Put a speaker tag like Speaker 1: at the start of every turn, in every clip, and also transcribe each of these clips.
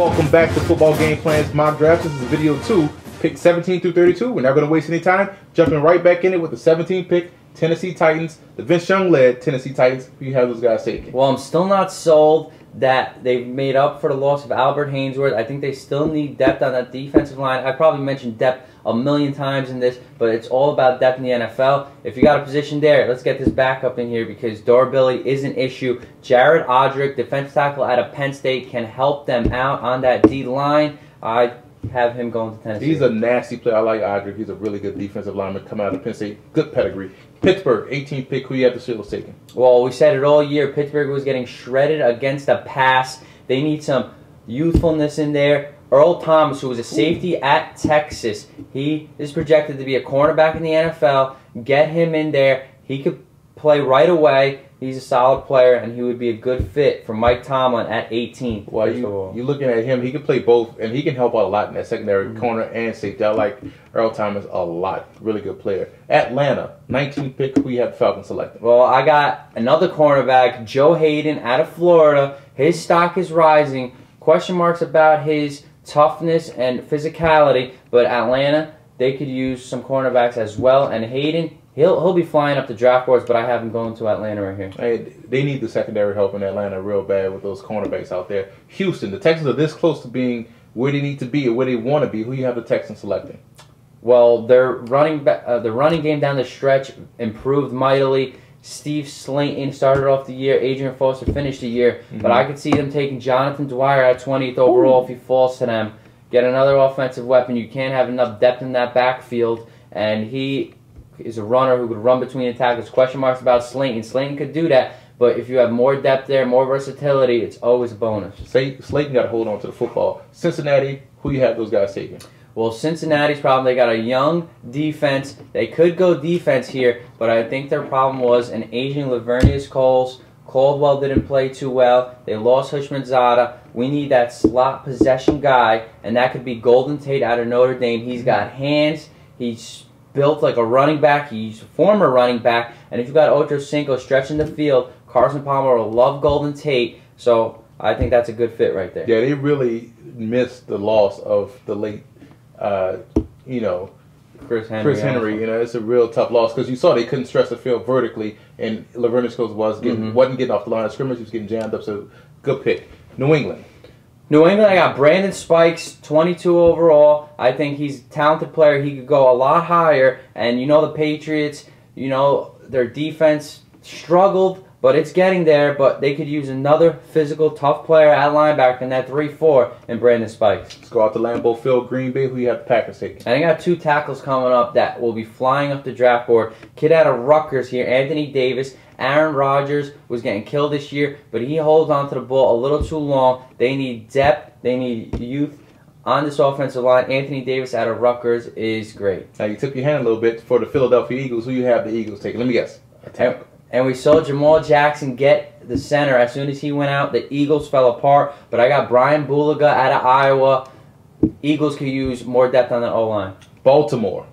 Speaker 1: Welcome back to Football Game Plan's Mock Draft. This is video 2, pick 17 through 32. We're not going to waste any time. Jumping right back in it with the 17th pick, Tennessee Titans, the Vince Young-led Tennessee Titans. Who you have those guys taking?
Speaker 2: Well, I'm still not sold that they've made up for the loss of Albert Haynesworth. I think they still need depth on that defensive line. I probably mentioned depth a million times in this, but it's all about depth in the NFL. If you got a position there, let's get this backup in here because durability is an issue. Jared Odrick, defensive tackle out of Penn State, can help them out on that D-line. I have him going to Tennessee.
Speaker 1: He's a nasty player. I like Odrick. He's a really good defensive lineman coming out of Penn State. Good pedigree. Pittsburgh, 18th pick. Who you have the Steelers taking?
Speaker 2: Well, we said it all year. Pittsburgh was getting shredded against the pass. They need some youthfulness in there. Earl Thomas, who was a safety at Texas, he is projected to be a cornerback in the NFL. Get him in there. He could play right away. He's a solid player, and he would be a good fit for Mike Tomlin at 18.
Speaker 1: Well, you're looking at him. He can play both, and he can help out a lot in that secondary corner and safety. I like Earl Thomas a lot. Really good player. Atlanta, 19th pick. Who you have the Falcons selected?
Speaker 2: Well, I got another cornerback, Joe Haden out of Florida. His stock is rising. Question marks about his toughness and physicality, but Atlanta, they could use some cornerbacks as well. And Haden, he'll be flying up the draft boards, but I have him going to Atlanta right here.
Speaker 1: Hey, they need the secondary help in Atlanta real bad with those cornerbacks out there. Houston, the Texans are this close to being where they need to be or where they want to be. Who you have the Texans selecting?
Speaker 2: Well, their running game down the stretch improved mightily. Steve Slayton started off the year. Adrian Foster finished the year. But I could see them taking Jonathan Dwyer at 20th overall if he falls to them. Get another offensive weapon. You can't have enough depth in that backfield. And he is a runner who could run between the tackles. Question marks about Slayton. Slayton could do that. But if you have more depth there, more versatility, it's always a bonus.
Speaker 1: Slayton got to hold on to the football. Cincinnati, who you have those guys taking?
Speaker 2: Well, Cincinnati's problem, they got a young defense. They could go defense here, but I think their problem was an aging Lavernius Coles. Caldwell didn't play too well. They lost Hushmanzada. We need that slot possession guy, and that could be Golden Tate out of Notre Dame. He's got hands. He's built like a running back. He's a former running back. And if you've got Ocho Cinco stretching the field, Carson Palmer will love Golden Tate. So I think that's a good fit right there.
Speaker 1: Yeah, they really missed the loss of the late Chris Henry, it's a real tough loss because you saw they couldn't stretch the field vertically, and Lavernius Coles wasn't getting off the line of scrimmage. He was getting jammed up. So good pick. New England,
Speaker 2: I got Brandon Spikes, 22 overall. I think he's a talented player. He could go a lot higher. And the Patriots, their defense struggled, but it's getting there. But they could use another physical, tough player at linebacker in that 3-4 and Brandon Spikes.
Speaker 1: Let's go out to Lambeau Field, Green Bay. Who you have the Packers taking?
Speaker 2: And I got two tackles coming up that will be flying up the draft board. Kid out of Rutgers here, Anthony Davis. Aaron Rodgers was getting killed this year, but he holds on to the ball a little too long. They need depth. They need youth on this offensive line. Anthony Davis out of Rutgers is great.
Speaker 1: Now, you took your hand a little bit for the Philadelphia Eagles. Who you have the Eagles taking? Let me guess.
Speaker 2: And we saw Jamal Jackson get the center. As soon as he went out, the Eagles fell apart. But I got Brian Bulaga out of Iowa. Eagles could use more depth on the O-line.
Speaker 1: Baltimore,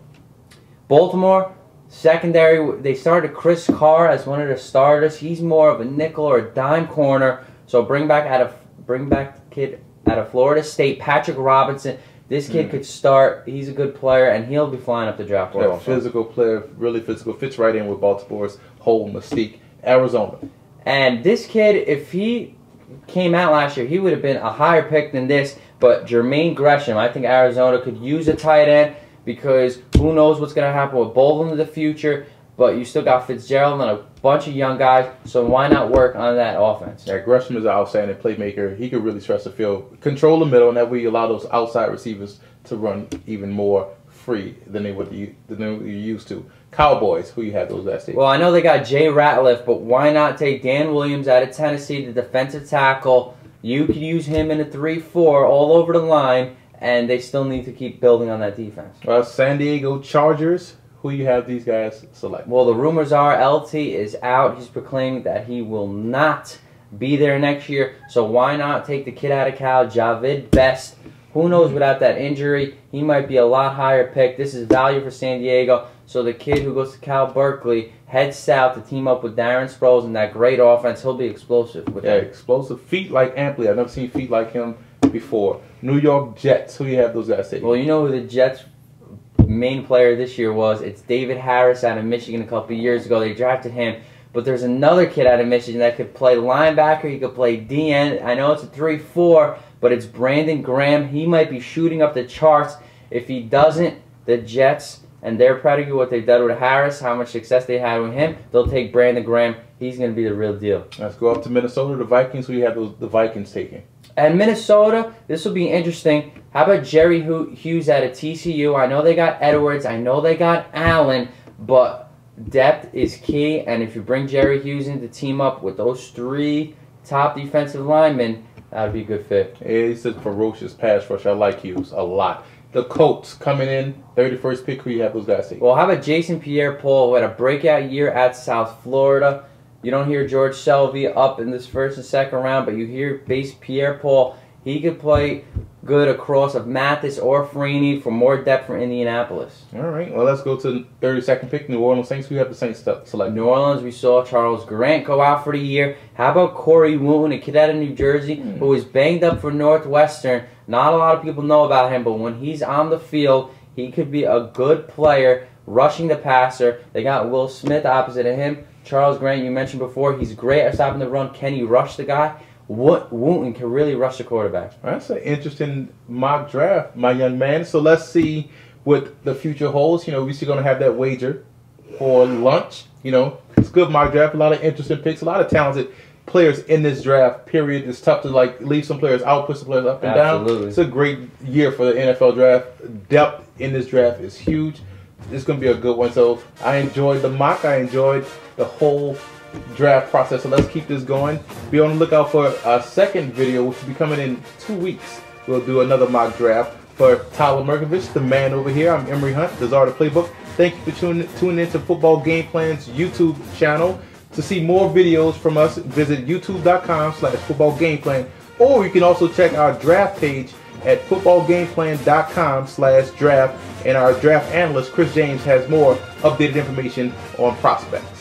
Speaker 2: secondary, they started Chris Carr as one of the starters. He's more of a nickel or a dime corner. So bring back the kid out of Florida State, Patrick Robinson. This kid could start. He's a good player, and he'll be flying up the draft board.
Speaker 1: Yeah, physical player, really physical. Fits right in with Baltimore's whole mystique. Arizona.
Speaker 2: And this kid, if he came out last year, he would have been a higher pick than this. But Jermaine Gresham, I think Arizona could use a tight end because who knows what's going to happen with Bolden in the future. But you still got Fitzgerald and a bunch of young guys, so why not work on that offense?
Speaker 1: Yeah, Gresham is an outstanding playmaker. He could really stretch the field, control the middle, and that way you allow those outside receivers to run even more free than you're used to. Cowboys, who you have those guys take?
Speaker 2: Well, I know they got Jay Ratliff, but why not take Dan Williams out of Tennessee, the defensive tackle? You could use him in a 3-4 all over the line, and they still need to keep building on that defense.
Speaker 1: Well, San Diego Chargers. Who you have these guys select?
Speaker 2: Well, the rumors are LT is out. He's proclaiming that he will not be there next year. So why not take the kid out of Cal, Javid Best? Who knows without that injury? He might be a lot higher pick. This is value for San Diego. So the kid who goes to Cal Berkeley heads south to team up with Darren Sproles and that great offense. He'll be explosive with
Speaker 1: explosive feet like Ampley. I've never seen feet like him. before. New York Jets. Who do you have those guys taking?
Speaker 2: Well, you know who the Jets' main player this year was? It's David Harris out of Michigan a couple of years ago. They drafted him. But there's another kid out of Michigan that could play linebacker. He could play DN. I know it's a 3-4, but it's Brandon Graham. He might be shooting up the charts. If he doesn't, the Jets and their pedigree, what they've done with Harris, how much success they had with him, they'll take Brandon Graham. He's going to be the real deal.
Speaker 1: Let's go up to Minnesota. The Vikings. Who do you have the Vikings taking?
Speaker 2: And Minnesota, this will be interesting. How about Jerry Hughes out of TCU? I know they got Edwards. I know they got Allen, but depth is key, and if you bring Jerry Hughes in to team up with those 3 top defensive linemen, that would be a good fit.
Speaker 1: It's a ferocious pass rush. I like Hughes a lot. The Colts coming in, 31st pick. Who you have those guys take?
Speaker 2: Well, how about Jason Pierre-Paul, who had a breakout year at South Florida? You don't hear George Selvey up in this first and second round, but you hear base Pierre-Paul. He could play good across of Mathis or Freeney for more depth for Indianapolis.
Speaker 1: All right. Well, let's go to the 32nd pick, New Orleans Saints. Who have the Saints select?
Speaker 2: New Orleans, we saw Charles Grant go out for the year. How about Corey Wootton, a kid out of New Jersey who was banged up for Northwestern? Not a lot of people know about him, but when he's on the field, he could be a good player rushing the passer. They got Will Smith opposite of him. Charles Grant, you mentioned before, he's great at stopping the run. Can he rush the guy? Wootton can really rush the quarterback.
Speaker 1: That's an interesting mock draft, my young man. So let's see what the future holds. You know, we're still going to have that wager for lunch. You know, it's a good mock draft. A lot of interesting picks. A lot of talented players in this draft, period. It's tough to, like, leave some players out, put some players up and
Speaker 2: Absolutely.
Speaker 1: down. It's a great year for the NFL draft. Depth in this draft is huge. It's going to be a good one. So I enjoyed the mock. I enjoyed the whole draft process. So let's keep this going. Be on the lookout for our second video, which will be coming in 2 weeks. We'll do another mock draft for Tyler Merkovich, the man over here. I'm Emory Hunt, the Czar of the Playbook. Thank you for tuning into Football Game Plan's YouTube channel. To see more videos from us, visit youtube.com/footballgameplan, or you can also check our draft page at footballgameplan.com/draft, and our draft analyst Chris James has more updated information on prospects.